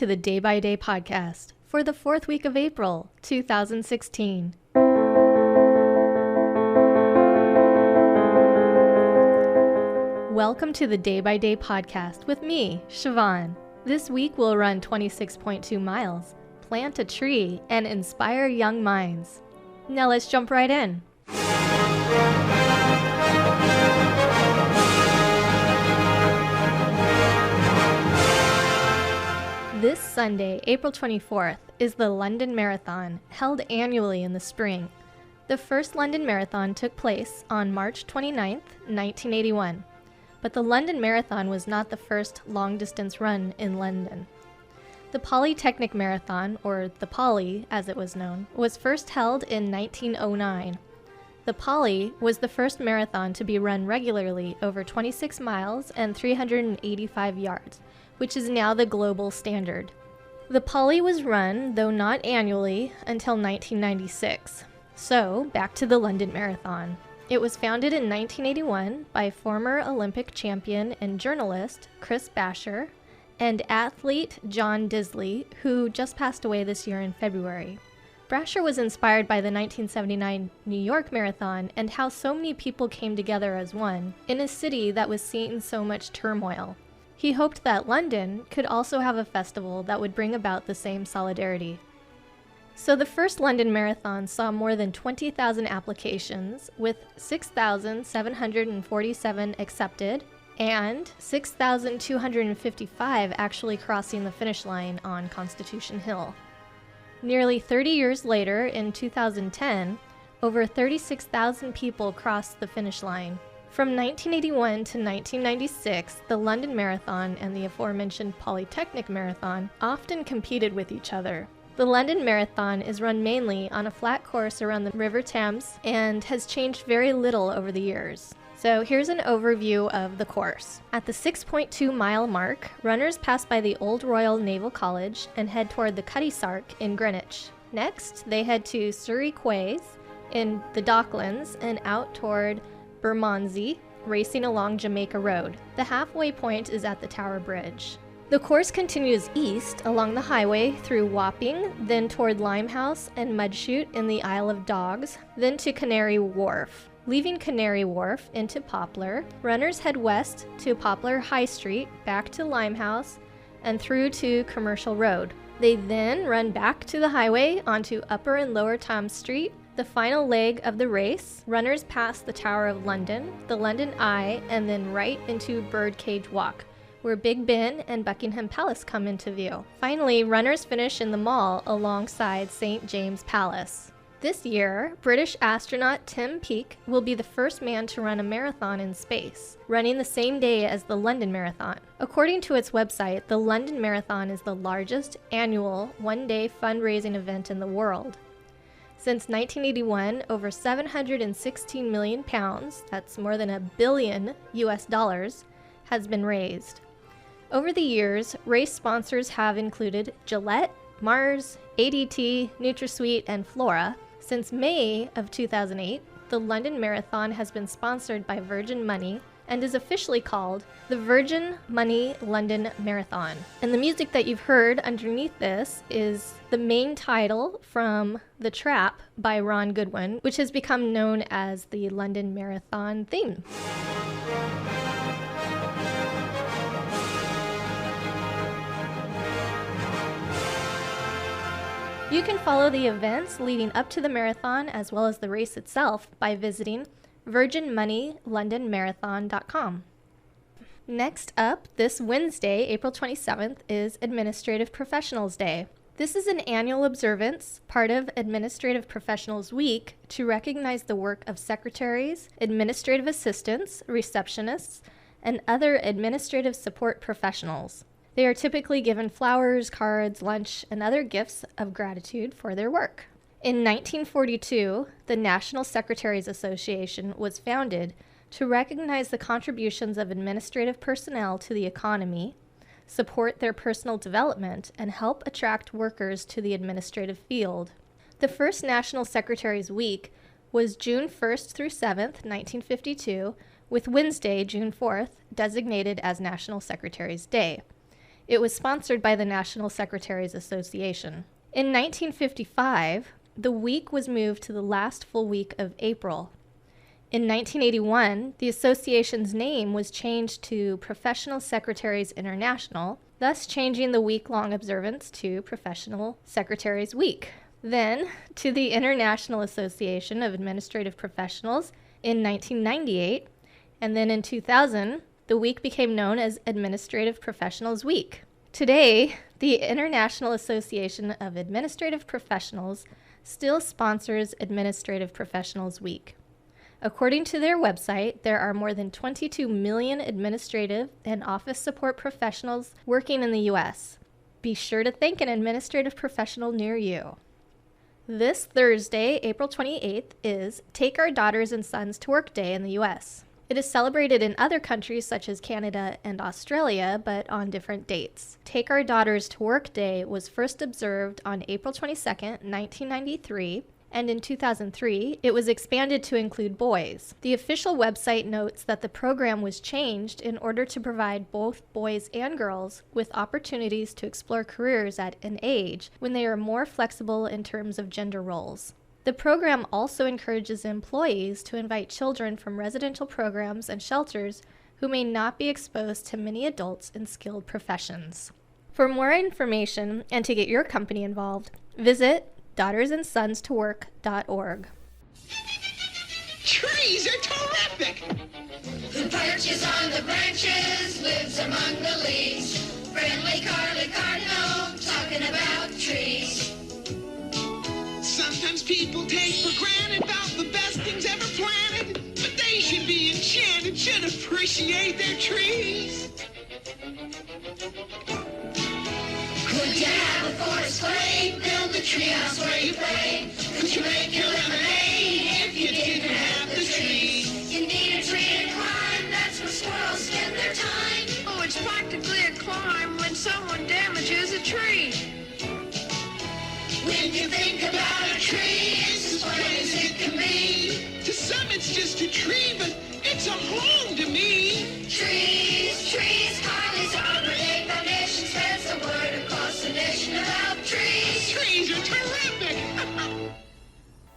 to the Day by Day podcast for the 4th week of April, 2016. Welcome to the Day by Day podcast with me, Siobhan. This week we'll run 26.2 miles, plant a tree, and inspire young minds. Now let's jump right in. This Sunday, April 24th, is the London Marathon, held annually in the spring. The first London Marathon took place on March 29th, 1981. But the London Marathon was not the first long-distance run in London. The Polytechnic Marathon, or the Poly as it was known, was first held in 1909. The Poly was the first marathon to be run regularly over 26 miles and 385 yards, which is now the global standard. The Poly was run, though not annually, until 1996. So, back to the London Marathon. It was founded in 1981 by former Olympic champion and journalist Chris Basher and athlete John Disley, who just passed away this year in February. Basher was inspired by the 1979 New York Marathon and how so many people came together as one in a city that was seeing so much turmoil. He hoped that London could also have a festival that would bring about the same solidarity. So the first London Marathon saw more than 20,000 applications, with 6,747 accepted and 6,255 actually crossing the finish line on Constitution Hill. Nearly 30 years later, in 2010, over 36,000 people crossed the finish line. From 1981 to 1996, the London Marathon and the aforementioned Polytechnic Marathon often competed with each other. The London Marathon is run mainly on a flat course around the River Thames and has changed very little over the years. So here's an overview of the course. At the 6.2 mile mark, runners pass by the Old Royal Naval College and head toward the Cutty Sark in Greenwich. Next, they head to Surrey Quays in the Docklands and out toward Bermondsey, racing along Jamaica Road. The halfway point is at the Tower Bridge. The course continues east along the highway through Wapping, then toward Limehouse and Mudchute in the Isle of Dogs, then to Canary Wharf. Leaving Canary Wharf into Poplar, runners head west to Poplar High Street, back to Limehouse, and through to Commercial Road. They then run back to the highway onto Upper and Lower Thames Street. The final leg of the race, runners pass the Tower of London, the London Eye, and then right into Birdcage Walk, where Big Ben and Buckingham Palace come into view. Finally, runners finish in the Mall alongside St. James Palace. This year, British astronaut Tim Peake will be the first man to run a marathon in space, running the same day as the London Marathon. According to its website, the London Marathon is the largest annual one-day fundraising event in the world. Since 1981, over 716 million pounds, that's more than $1 billion US dollars, has been raised. Over the years, race sponsors have included Gillette, Mars, ADT, NutraSweet, and Flora. Since May of 2008, the London Marathon has been sponsored by Virgin Money and is officially called the Virgin Money London Marathon. And the music that you've heard underneath this is the main title from The Trap by Ron Goodwin, which has become known as the London Marathon theme. You can follow the events leading up to the marathon as well as the race itself by visiting virginmoneylondonmarathon.com. Next up, this Wednesday, April 27th, is Administrative Professionals Day. This is an annual observance, part of Administrative Professionals Week, to recognize the work of secretaries, administrative assistants, receptionists, and other administrative support professionals. They are typically given flowers, cards, lunch, and other gifts of gratitude for their work. In 1942, the National Secretaries Association was founded to recognize the contributions of administrative personnel to the economy, support their personal development, and help attract workers to the administrative field. The first National Secretaries Week was June 1st through 7th, 1952, with Wednesday, June 4th, designated as National Secretaries Day. It was sponsored by the National Secretaries Association. In 1955, the week was moved to the last full week of April. In 1981, the association's name was changed to Professional Secretaries International, thus changing the week-long observance to Professional Secretaries Week. Then to the International Association of Administrative Professionals in 1998, and then in 2000, the week became known as Administrative Professionals Week. Today, the International Association of Administrative Professionals still sponsors Administrative Professionals Week. According to their website, there are more than 22 million administrative and office support professionals working in the U.S. Be sure to thank an administrative professional near you. This Thursday, April 28th, is Take Our Daughters and Sons to Work Day in the U.S. It is celebrated in other countries such as Canada and Australia, but on different dates. Take Our Daughters to Work Day was first observed on April 22nd, 1993, and in 2003, it was expanded to include boys. The official website notes that the program was changed in order to provide both boys and girls with opportunities to explore careers at an age when they are more flexible in terms of gender roles. The program also encourages employees to invite children from residential programs and shelters who may not be exposed to many adults in skilled professions. For more information and to get your company involved, visit daughtersandsonstowork.org. Trees are terrific! Who perches on the branches, lives among the leaves. Friendly Carly Cardinal, talking about trees. Sometimes people take for granted about the best things ever planted, but they should be enchanted, should appreciate their trees. Could you have a forest glade, build a treehouse where you play? Could you make your lemonade if you didn't have the trees? You need a tree to climb, that's where squirrels spend their time. Oh, it's practically a crime when someone damages a tree. When you think about a tree, it's as plain as it can be. To some it's just a tree, but it's a home to me. Trees, trees, Carly's Arbor Day Foundation spreads the word across the nation about trees. Trees are terrific!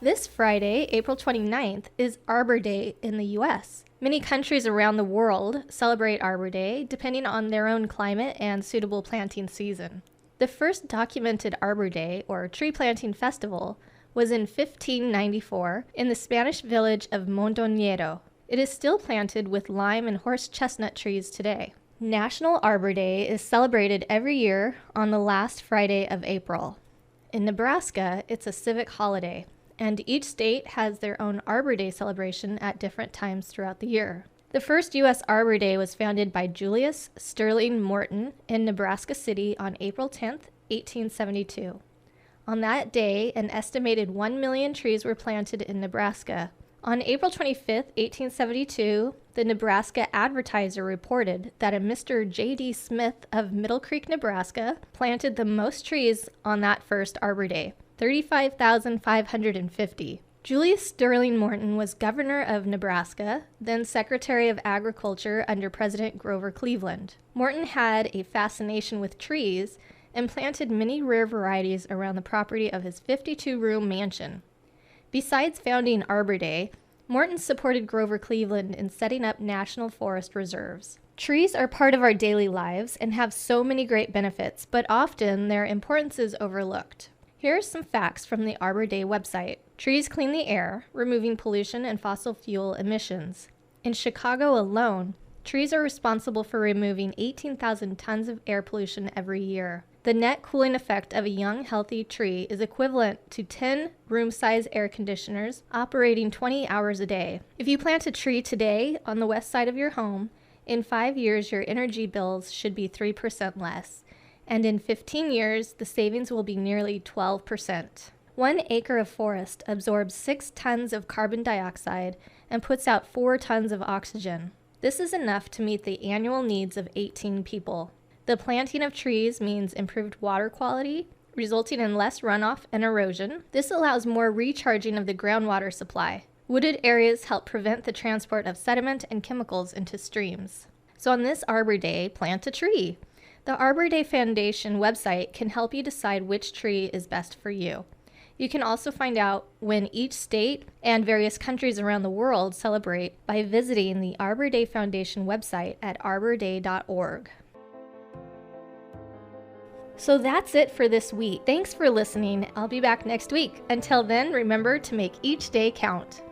This Friday, April 29th, is Arbor Day in the U.S. Many countries around the world celebrate Arbor Day depending on their own climate and suitable planting season. The first documented Arbor Day, or tree planting festival, was in 1594 in the Spanish village of Mondoñedo. It is still planted with lime and horse chestnut trees today. National Arbor Day is celebrated every year on the last Friday of April. In Nebraska, it's a civic holiday, and each state has their own Arbor Day celebration at different times throughout the year. The first U.S. Arbor Day was founded by Julius Sterling Morton in Nebraska City on April 10, 1872. On that day, an estimated 1 million trees were planted in Nebraska. On April 25, 1872, the Nebraska Advertiser reported that a Mr. J.D. Smith of Middle Creek, Nebraska, planted the most trees on that first Arbor Day, 35,550. Julius Sterling Morton was governor of Nebraska, then Secretary of Agriculture under President Grover Cleveland. Morton had a fascination with trees and planted many rare varieties around the property of his 52-room mansion. Besides founding Arbor Day, Morton supported Grover Cleveland in setting up national forest reserves. Trees are part of our daily lives and have so many great benefits, but often their importance is overlooked. Here are some facts from the Arbor Day website. Trees clean the air, removing pollution and fossil fuel emissions. In Chicago alone, trees are responsible for removing 18,000 tons of air pollution every year. The net cooling effect of a young, healthy tree is equivalent to 10 room-size air conditioners operating 20 hours a day. If you plant a tree today on the west side of your home, in 5 years your energy bills should be 3% less. And in 15 years, the savings will be nearly 12%. 1 acre of forest absorbs 6 tons of carbon dioxide and puts out 4 tons of oxygen. This is enough to meet the annual needs of 18 people. The planting of trees means improved water quality, resulting in less runoff and erosion. This allows more recharging of the groundwater supply. Wooded areas help prevent the transport of sediment and chemicals into streams. So on this Arbor Day, plant a tree. The Arbor Day Foundation website can help you decide which tree is best for you. You can also find out when each state and various countries around the world celebrate by visiting the Arbor Day Foundation website at arborday.org. So that's it for this week. Thanks for listening. I'll be back next week. Until then, remember to make each day count.